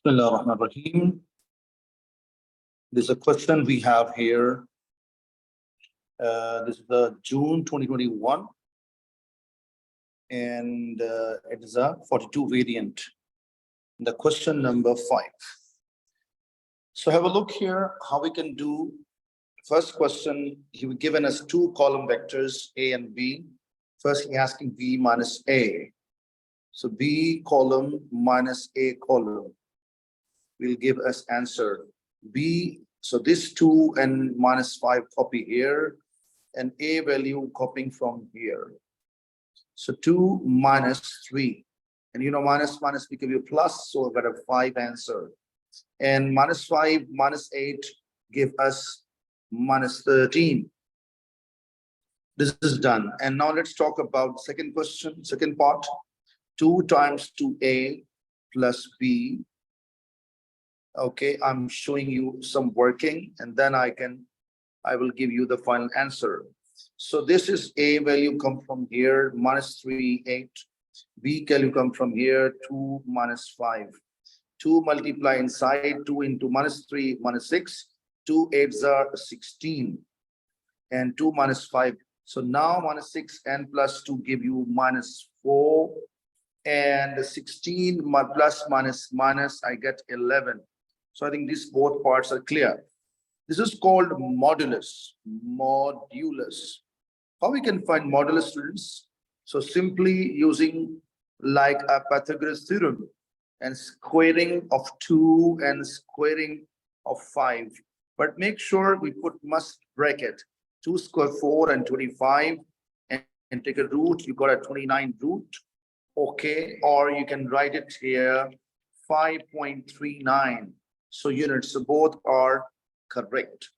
Bismillah ar-Rahman ar-Rahim. There's a question we have here. This is the June 2021, and it is a 42 variant. The question number 5. So have a look here how we can do. First question, he was given us 2 column vectors A and B. First, he asking B minus A. So B column minus A column will give us answer B. So this 2 and minus 5 copy here, and A value copying from here. So 2 minus 3, and minus we give you plus, so we've got a 5 answer. And minus 5 minus 8 give us minus 13. This is done. And now let's talk about second question, second part. 2 times 2A plus B. Okay, I'm showing you some working, and then I will give you the final answer. So this is A value come from here, minus 3, 8. B value come from here, 2 minus 5. 2 multiply inside, 2 into minus 3, minus 6. 2 8s are 16. And 2 minus 5. So now minus 6 and plus 2 give you minus 4. And 16 plus minus, I get 11. So I think these both parts are clear. This is called modulus. Modulus. How we can find modulus, students? So simply using like a Pythagoras theorem and squaring of 2 and squaring of 5. But make sure we put must bracket. 2 square 4 and 25, and take a root. You got a 29 root. Okay, or you can write it here 5.39. So units, so both are correct.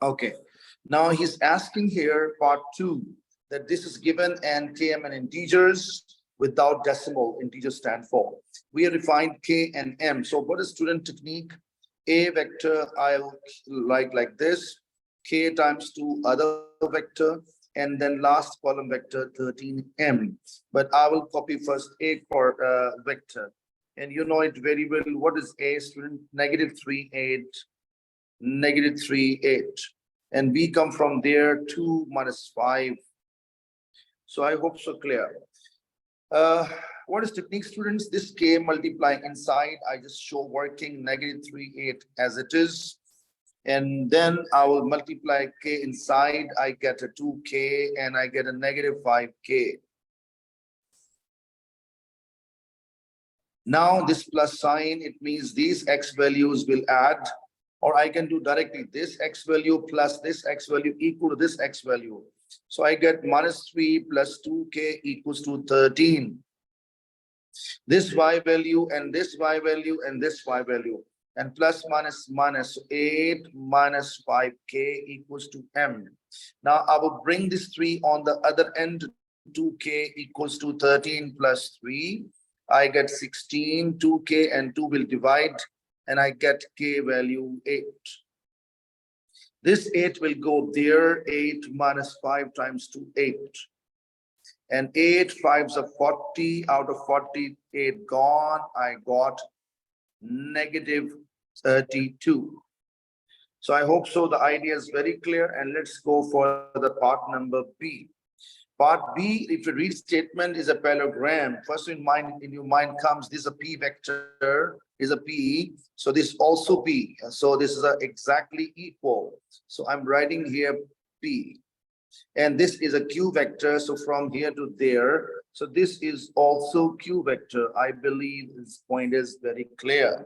Okay, now he's asking here part 2 that this is given and km and integers without decimal. Integers stand for. We have defined k and m. So what is student technique? A vector I'll like this, k times 2 other vector, and then last column vector 13m. But I will copy first A for vector. And you know it very well. What is A, student? Negative 3, 8. Negative 3, 8. And B come from there, 2 minus 5. So I hope so clear. What is technique, students? This K multiplying inside, I just show working negative 3, 8 as it is. And then I will multiply K inside, I get a 2K and I get a negative 5K. Now this plus sign, it means these X values will add, or I can do directly this X value plus this X value equal to this X value. So I get minus 3 plus 2K equals to 13. This Y value and this Y value and this Y value. And plus minus 8 minus 5K equals to M. Now I will bring this 3 on the other end. 2K equals to 13 plus 3. I get 16, 2K and 2 will divide, and I get K value 8. This 8 will go there, 8 minus 5 times 2, 8. And 8, 5s are 40, out of 40, 8 gone, I got negative 32. So I hope so the idea is very clear, and let's go for the part number B. Part B, if you read statement is a parallelogram, first in your mind comes this is a P vector, is a P, so this also P, so this is exactly equal. So I'm writing here P, and this is a Q vector, so from here to there, so this is also Q vector. I believe this point is very clear.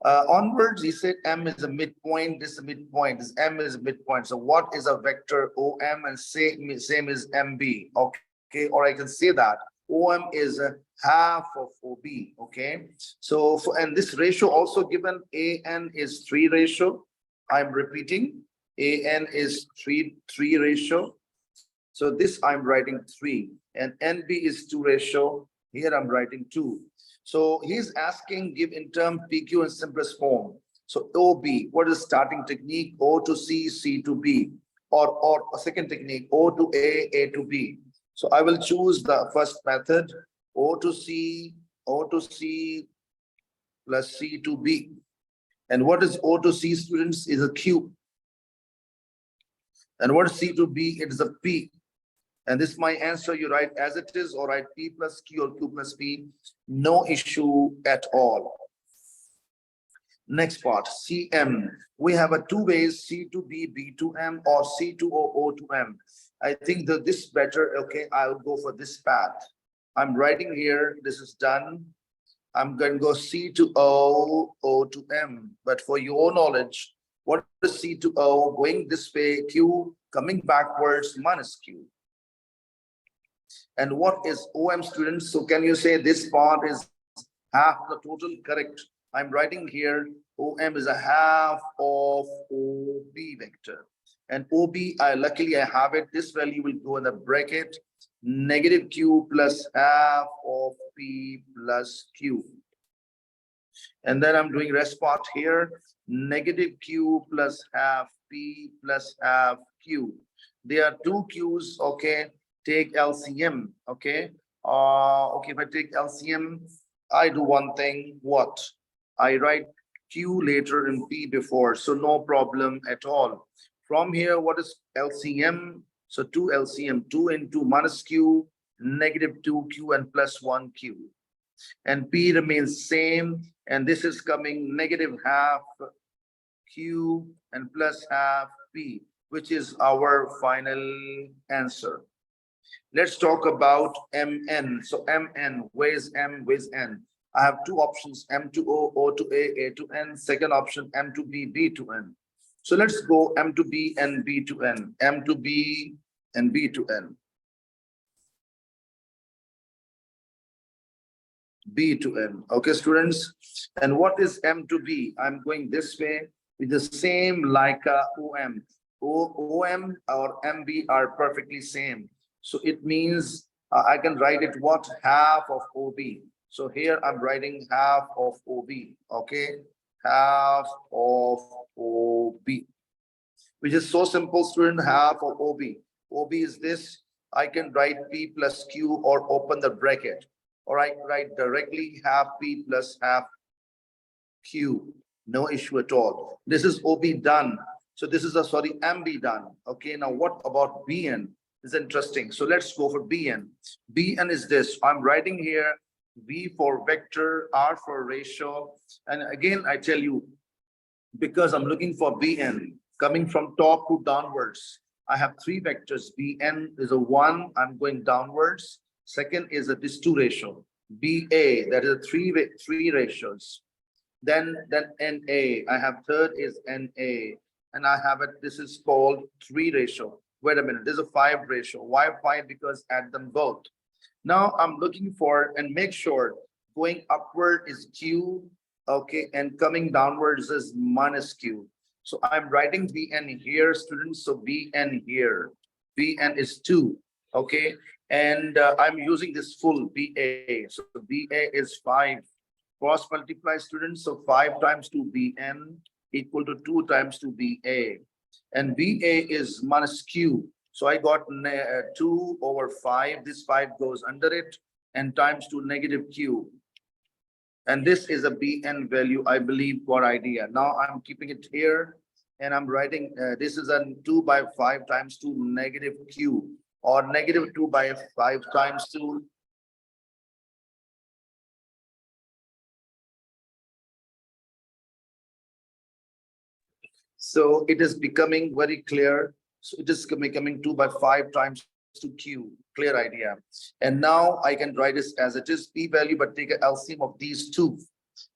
Onwards, he said M is a midpoint, this is a midpoint, this M is a midpoint. So what is a vector OM, and same is MB, okay? Or I can say that OM is a half of OB, okay? So, and this ratio also given, AN is 3 ratio. I'm repeating, AN is 3 ratio. So this I'm writing 3, and NB is 2 ratio. Here I'm writing 2. So he's asking, give in term PQ in simplest form. So OB, what is starting technique? O to C, C to B, or a second technique, O to A to B. So I will choose the first method, O to C, plus C to B. And what is O to C, students? Is a Q. And what is C to B? It is a P. And this is my answer. You write as it is or write P plus Q or Q plus P. No issue at all. Next part, CM. We have a two ways, C to B, B to M, or C to O, O to M. I think that this better, okay, I'll go for this path. I'm writing here, this is done. I'm going to go C to O, O to M. But for your knowledge, what is C to O? Going this way, Q, coming backwards, minus Q. And what is OM, students? So can you say this part is half the total? Correct. I'm writing here, OM is a half of OB vector. And OB, luckily I have it. This value will go in the bracket, negative Q plus half of P plus Q. And then I'm doing rest part here, negative Q plus half P plus half Q. There are two Qs, okay? Take LCM, okay? Okay, if I take LCM, I do one thing, what? I write Q later and P before, so no problem at all. From here, what is LCM? So 2 LCM, 2 into minus Q, negative 2Q and plus 1Q. And P remains same, and this is coming negative half Q and plus half P, which is our final answer. Let's talk about MN. So MN, where is M, where is N? I have two options, M to O, O to A to N. Second option, M to B, B to N. So let's go M to B and B to N. M to B and B to N. B to N. Okay, students. And what is M to B? I'm going this way with the same like OM. OM or MB are perfectly same. So it means I can write it what? Half of OB. So here I'm writing half of OB, okay? Half of OB, which is so simple, student, half of OB. OB is this, I can write P plus Q or open the bracket, or I write directly half P plus half Q, no issue at all. This is OB done. So this is MB done. Okay, now what about BN? Is interesting. So let's go for BN. BN is this, I'm writing here V for vector, R for ratio. And again, I tell you, because I'm looking for BN coming from top to downwards, I have three vectors. BN is a 1, I'm going downwards. Second is this 2 ratio. BA, that is a three ratios. Then NA, I have third is NA. And I have it, this is called 3 ratio. Wait a minute, there's a 5 ratio. Why 5? Because add them both. Now I'm looking for, and make sure going upward is Q, okay, and coming downwards is minus Q. So I'm writing BN here, students. So BN here, BN is 2, okay, and I'm using this full BA. So BA is 5. Cross multiply, students. So 5 times 2 BN equal to 2 times 2 BA, and BA is minus Q. So I got 2 over 5. This 5 goes under it and times 2 negative Q. And this is a BN value, I believe, got idea. Now I'm keeping it here and I'm writing, this is a 2 by 5 times 2 negative Q, or negative 2 by 5 times 2. So it is becoming very clear. So it is becoming 2 by 5 times 2Q, clear idea. And now I can write this as it is P value, but take an LCM of these two.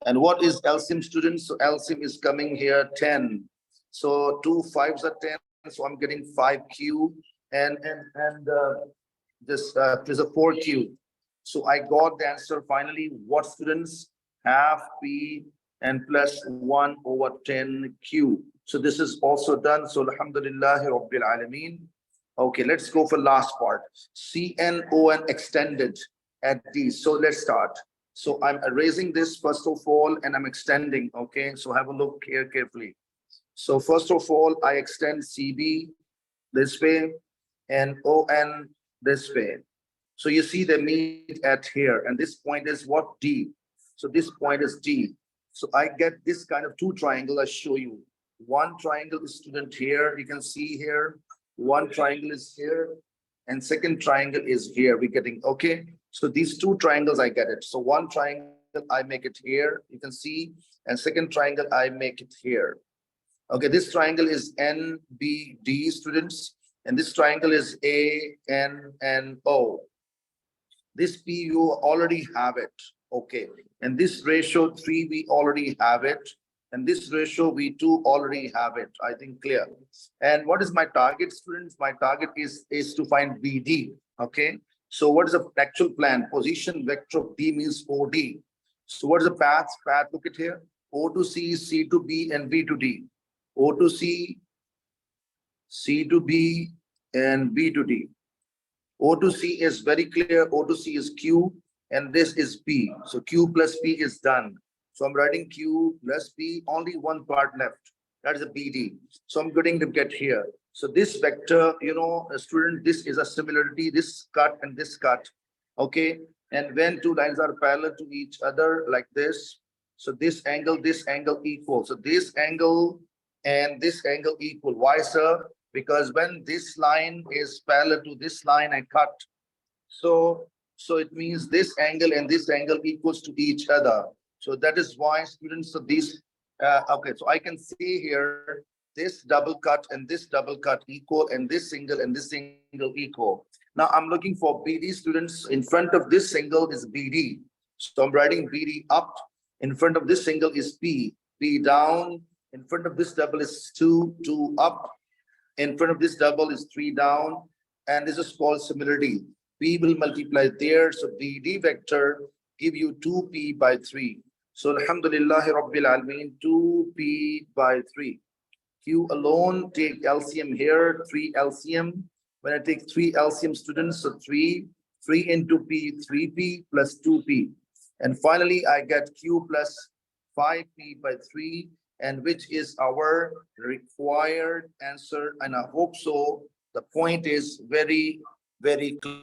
And what is LCM, students? So LCM is coming here 10. So 2 5s are 10. So I'm getting 5Q and this is a 4Q. So I got the answer finally. What, students? Half P and plus 1 over 10Q. So this is also done. So alhamdulillah rabbil alameen. Okay, let's go for last part. CNON extended at these. So let's start. So I'm erasing this first of all, and I'm extending. Okay, so have a look here carefully. So first of all, I extend CB this way and ON this way. So you see they meet at here, and this point is what? D. So this point is D. So I get this kind of two triangle. I show you. One triangle is student here. You can see here. One triangle is here, and second triangle is here. We're getting okay. So these two triangles, I get it. So one triangle, I make it here. You can see, and second triangle, I make it here. Okay, this triangle is NBD, students, and this triangle is ANNO. This P, you already have it. Okay, and this ratio 3, we already have it. And this ratio V2 already have it. I think clear. And what is my target, students? My target is to find BD. Okay. So what is the actual plan? Position vector of D means OD. So what is the path? Path, look at here. O to C, C to B, and B to D. O to C, C to B, and B to D. O to C is very clear. O to C is Q, and this is P. So Q plus P is done. So I'm writing Q plus P, only one part left. That is a BD. So I'm getting to get here. So this vector, you know, a student, this is a similarity, this cut and this cut. Okay. And when two lines are parallel to each other like this, so this angle equal. So this angle and this angle equal. Why, sir? Because when this line is parallel to this line, I cut. So it means this angle and this angle equals to each other. So that is why, students, of these, okay, so I can see here, this double cut and this double cut equal, and this single equal. Now I'm looking for BD, students. In front of this single is BD. So I'm writing BD up. In front of this single is P. P down. In front of this double is 2 up. In front of this double is 3 down. And this is called similarity. P will multiply there. So BD vector give you 2P by 3. So alhamdulillahi rabbil alameen, 2P by 3. Q alone, take LCM here, 3 LCM. When I take 3 LCM, students, so 3 into P, 3P plus 2P. And finally, I get Q plus 5P by 3, and which is our required answer. And I hope so. The point is very, very clear.